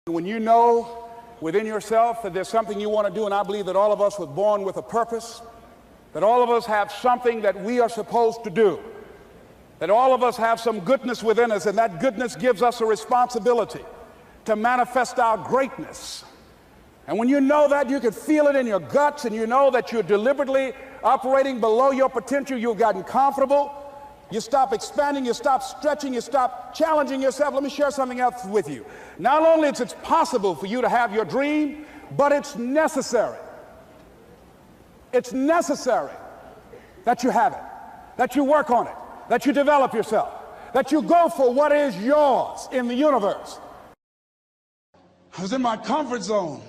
When you know within yourself that there's something you want to do, and I believe that all of us were born with a purpose, that all of us have something that we are supposed to do, that all of us have some goodness within us, and that goodness gives us a responsibility to manifest our greatness. And when you know that, you can feel it in your guts, and you know that you're deliberately operating below your potential. You've gotten comfortable. You stop expanding, you stop stretching, you stop challenging yourself. Let me share something else with you. Not only is it possible for you to have your dream, but it's necessary. It's necessary that you have it, that you work on it, that you develop yourself, that you go for what is yours in the universe. I was in my comfort zone.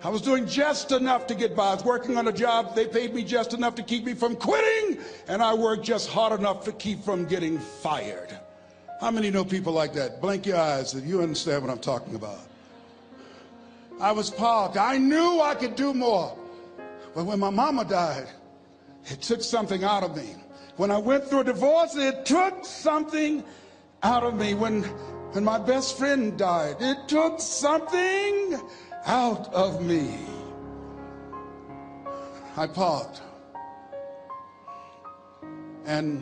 I was doing just enough to get by. I was working on a job. They paid me just enough to keep me from quitting, and I worked just hard enough to keep from getting fired. How many know people like that? Blink your eyes if you understand what I'm talking about. I was parked. I knew I could do more. But when my mama died, it took something out of me. When I went through a divorce, it took something out of me. When my best friend died, it took something out of me. I parked. And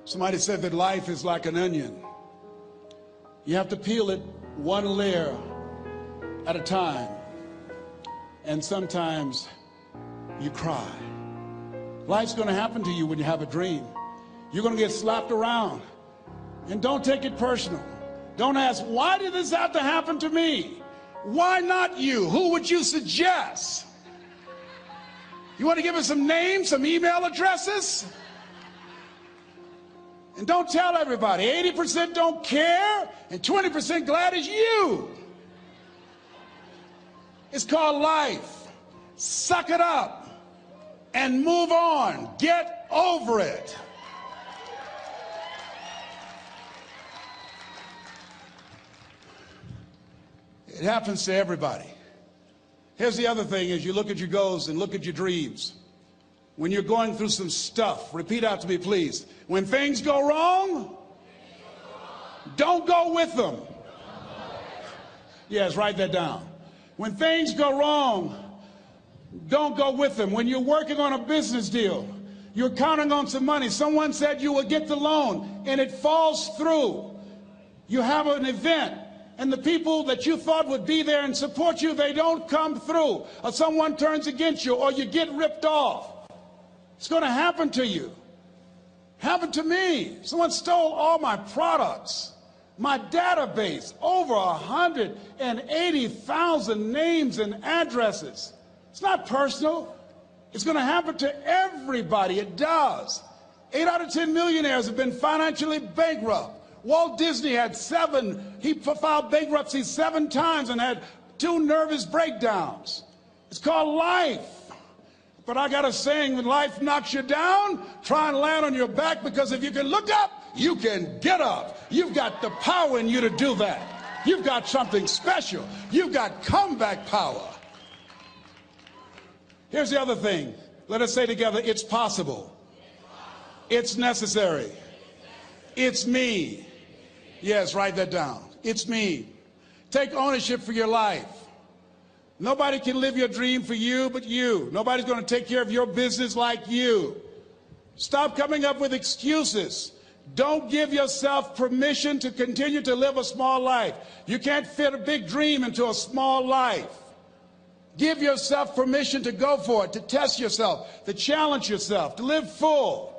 somebody said that life is like an onion. You have to peel it one layer at a time. And sometimes you cry. Life's going to happen to you when you have a dream. You're going to get slapped around. And don't take it personal. Don't ask, why did this have to happen to me? Why not you? Who would you suggest? You want to give us some names, some email addresses? And don't tell everybody. 80% don't care, and 20% glad it's you. It's called life. Suck it up and move on. Get over it. It happens to everybody. Here's the other thing: as you look at your goals and look at your dreams, when you're going through some stuff, repeat out to me, please. When things go wrong, don't go with them. Yes, write that down. When things go wrong, don't go with them. When you're working on a business deal, you're counting on some money. Someone said you will get the loan, and it falls through. You have an event, and the people that you thought would be there and support you, they don't come through. Or someone turns against you, or you get ripped off. It's going to happen to you. Happened to me. Someone stole all my products, my database, over 180,000 names and addresses. It's not personal. It's going to happen to everybody. It does. 8 out of 10 millionaires have been financially bankrupt. Walt Disney had he filed bankruptcy 7 times and had 2 nervous breakdowns. It's called life. But I got a saying: when life knocks you down, try and land on your back, because if you can look up, you can get up. You've got the power in you to do that. You've got something special. You've got comeback power. Here's the other thing. Let us say together, it's possible. It's necessary. It's me. Yes, write that down. It's me. Take ownership for your life. Nobody can live your dream for you but you. Nobody's going to take care of your business like you. Stop coming up with excuses. Don't give yourself permission to continue to live a small life. You can't fit a big dream into a small life. Give yourself permission to go for it, to test yourself, to challenge yourself, to live full.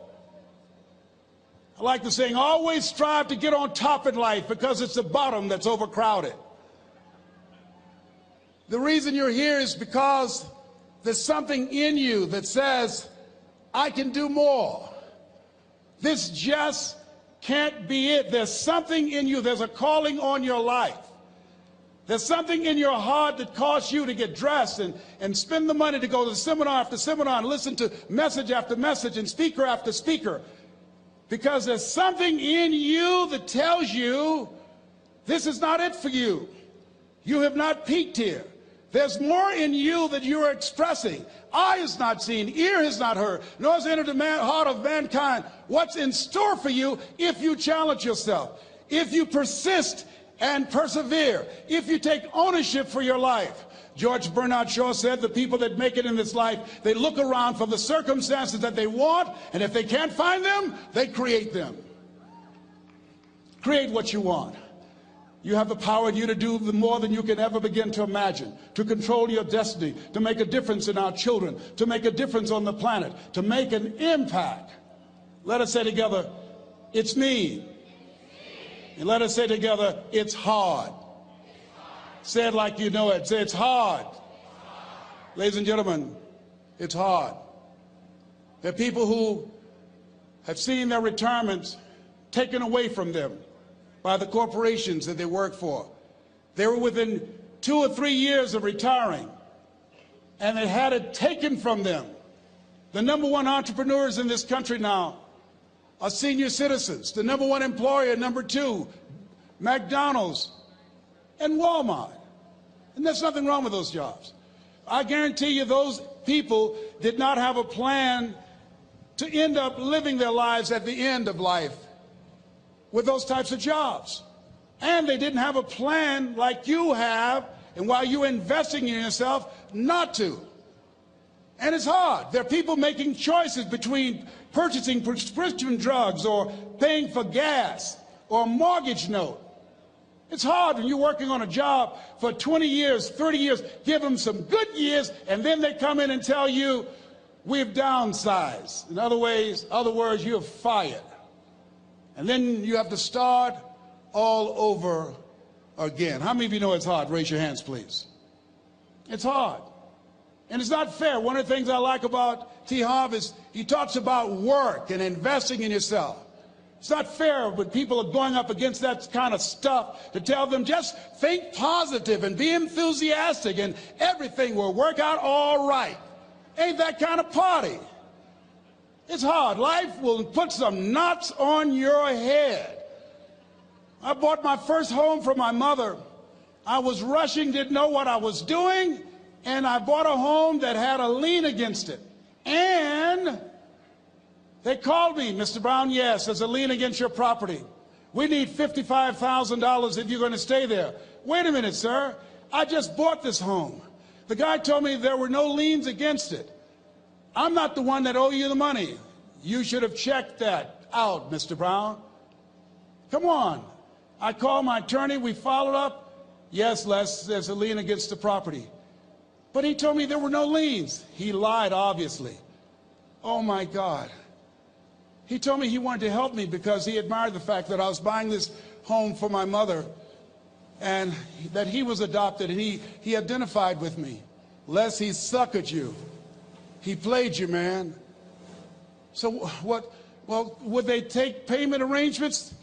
I like the saying, always strive to get on top in life, because it's the bottom that's overcrowded. The reason you're here is because there's something in you that says, I can do more. This just can't be it. There's something in you. There's a calling on your life. There's something in your heart that caused you to get dressed and spend the money to go to seminar after seminar and listen to message after message and speaker after speaker. Because there's something in you that tells you this is not it for you. You have not peaked here. There's more in you that you are expressing. Eye has not seen, ear has not heard, nor has entered the heart of mankind what's in store for you if you challenge yourself, if you persist and persevere, if you take ownership for your life. George Bernard Shaw said the people that make it in this life, they look around for the circumstances that they want, and if they can't find them, they create them. Create what you want. You have the power in you to do more than you can ever begin to imagine, to control your destiny, to make a difference in our children, to make a difference on the planet, to make an impact. Let us say together, it's me. And let us say together, it's hard. Say it like you know it. Say, it's hard. Ladies and gentlemen, it's hard. There are people who have seen their retirements taken away from them by the corporations that they work for. They were within 2 or 3 years of retiring, and they had it taken from them. The #1 entrepreneurs in this country now are senior citizens. The #1 employer, #2, McDonald's and Walmart. And there's nothing wrong with those jobs. I guarantee you those people did not have a plan to end up living their lives at the end of life with those types of jobs. And they didn't have a plan like you have, and while you're investing in yourself, not to. And it's hard. There are people making choices between purchasing prescription drugs or paying for gas or a mortgage note. It's hard when you're working on a job for 20 years, 30 years, give them some good years, and then they come in and tell you, we've downsized. In other words, you're fired. And then you have to start all over again. How many of you know it's hard? Raise your hands, please. It's hard. And it's not fair. One of the things I like about T. Harv is he talks about work and investing in yourself. It's not fair when people are going up against that kind of stuff to tell them just think positive and be enthusiastic and everything will work out all right. Ain't that kind of party. It's hard. Life will put some knots on your head. I bought my first home for my mother. I was rushing, didn't know what I was doing, and I bought a home that had a lien against it. And they called me, Mr. Brown, yes, there's a lien against your property. We need $55,000 if you're going to stay there. Wait a minute, sir. I just bought this home. The guy told me there were no liens against it. I'm not the one that owe you the money. You should have checked that out, Mr. Brown. Come on. I called my attorney. We followed up. Yes, Les, there's a lien against the property. But he told me there were no liens. He lied, obviously. Oh, my God. He told me he wanted to help me because he admired the fact that I was buying this home for my mother and that he was adopted, and he identified with me. Les, he suckered you. He played you, man. So what? Well, would they take payment arrangements?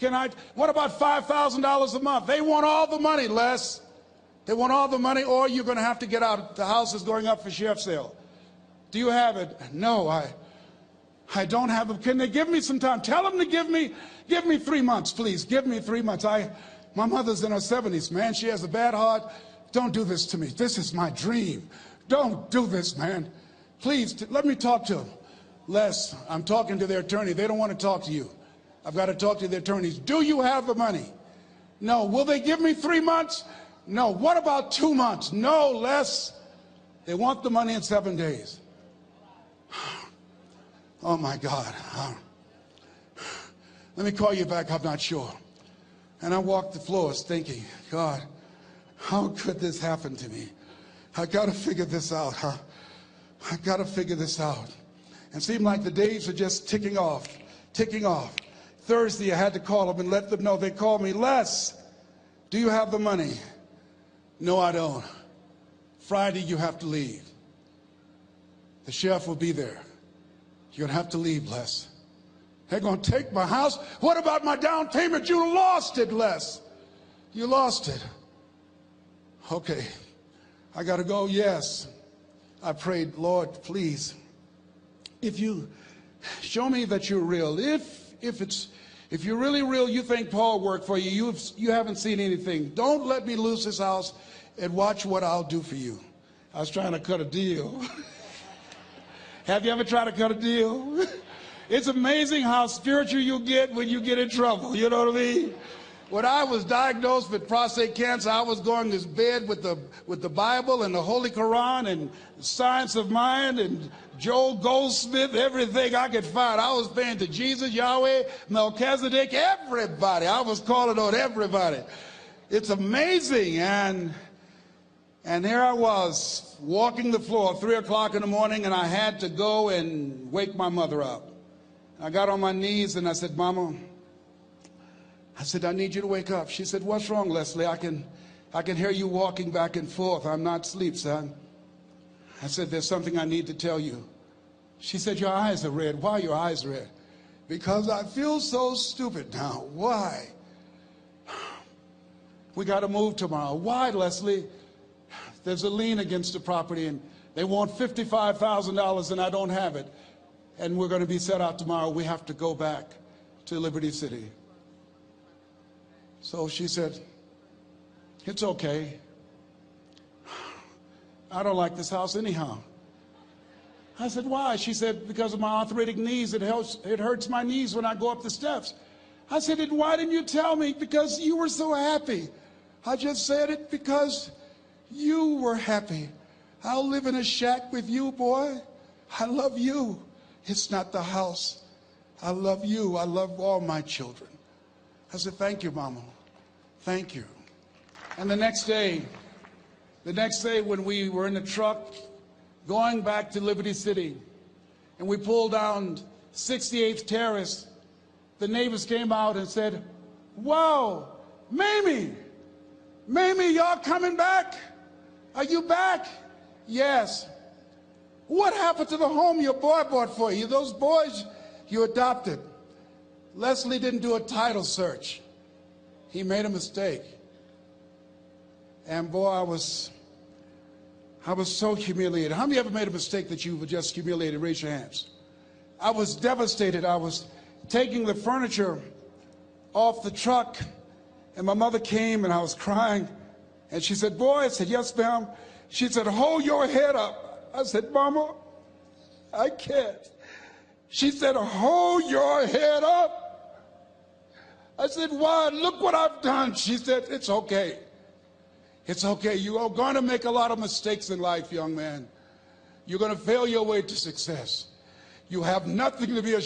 What about $5,000 a month? They want all the money, Les. They want all the money, or you're going to have to get out. The house is going up for sheriff's sale. Do you have it? No, I don't have it. Can they give me some time? Tell them to give me 3 months, please. Give me 3 months. My mother's in her 70s, man. She has a bad heart. Don't do this to me. This is my dream. Don't do this, man. Please, let me talk to them. Les, I'm talking to their attorney. They don't want to talk to you. I've got to talk to the attorneys. Do you have the money? No. Will they give me 3 months? No. What about 2 months? No, Les. They want the money in 7 days. Oh, my God. Let me call you back. I'm not sure. And I walked the floors thinking, God, how could this happen to me? I got to figure this out. I got to figure this out. And it seemed like the days were just ticking off, ticking off. Thursday, I had to call them and let them know. They called me, Les, do you have the money? No, I don't. Friday, you have to leave. The sheriff will be there. You're going to have to leave, Les. They're going to take my house. What about my down payment? You lost it, Les. You lost it. Okay. I got to go. Yes. I prayed, Lord, please, if you show me that you're real, if you're really real, you think Paul worked for you, you haven't seen anything. Don't let me lose this house and watch what I'll do for you. I was trying to cut a deal. Have you ever tried to cut a deal? It's amazing how spiritual you get when you get in trouble. You know what I mean? When I was diagnosed with prostate cancer, I was going to bed with the Bible and the Holy Quran and Science of Mind and Joel Goldsmith, everything I could find. I was praying to Jesus, Yahweh, Melchizedek, everybody. I was calling on everybody. It's amazing. And here I was walking the floor at 3 o'clock in the morning, and I had to go and wake my mother up. I got on my knees and I said, Mama, I said, I need you to wake up. She said, what's wrong, Leslie? I can hear you walking back and forth. I'm not asleep, son. I said, there's something I need to tell you. She said, your eyes are red. Why are your eyes red? Because I feel so stupid now. Why? We got to move tomorrow. Why, Leslie? There's a lien against the property, and they want $55,000, and I don't have it. And we're going to be set out tomorrow. We have to go back to Liberty City. So she said, it's okay. I don't like this house anyhow. I said, why? She said, because of my arthritic knees, it hurts my knees when I go up the steps. I said, and why didn't you tell me? Because you were so happy. I just said it because you were happy. I'll live in a shack with you, boy. I love you. It's not the house. I love you. I love all my children. I said, thank you, Mama. Thank you. And the next day when we were in the truck going back to Liberty City, and we pulled down 68th Terrace, the neighbors came out and said, wow, Mamie, y'all coming back? Are you back? Yes. What happened to the home your boy bought for you? Those boys you adopted. Leslie didn't do a title search. He made a mistake. And boy, I was so humiliated. How many ever made a mistake that you were just humiliated? Raise your hands. I was devastated. I was taking the furniture off the truck, and my mother came, and I was crying. And she said, boy, I said, yes, ma'am. She said, hold your head up. I said, Mama, I can't. She said, hold your head up. I said, why? Look what I've done. She said, it's okay. It's okay. You are going to make a lot of mistakes in life, young man. You're going to fail your way to success. You have nothing to be ashamed of.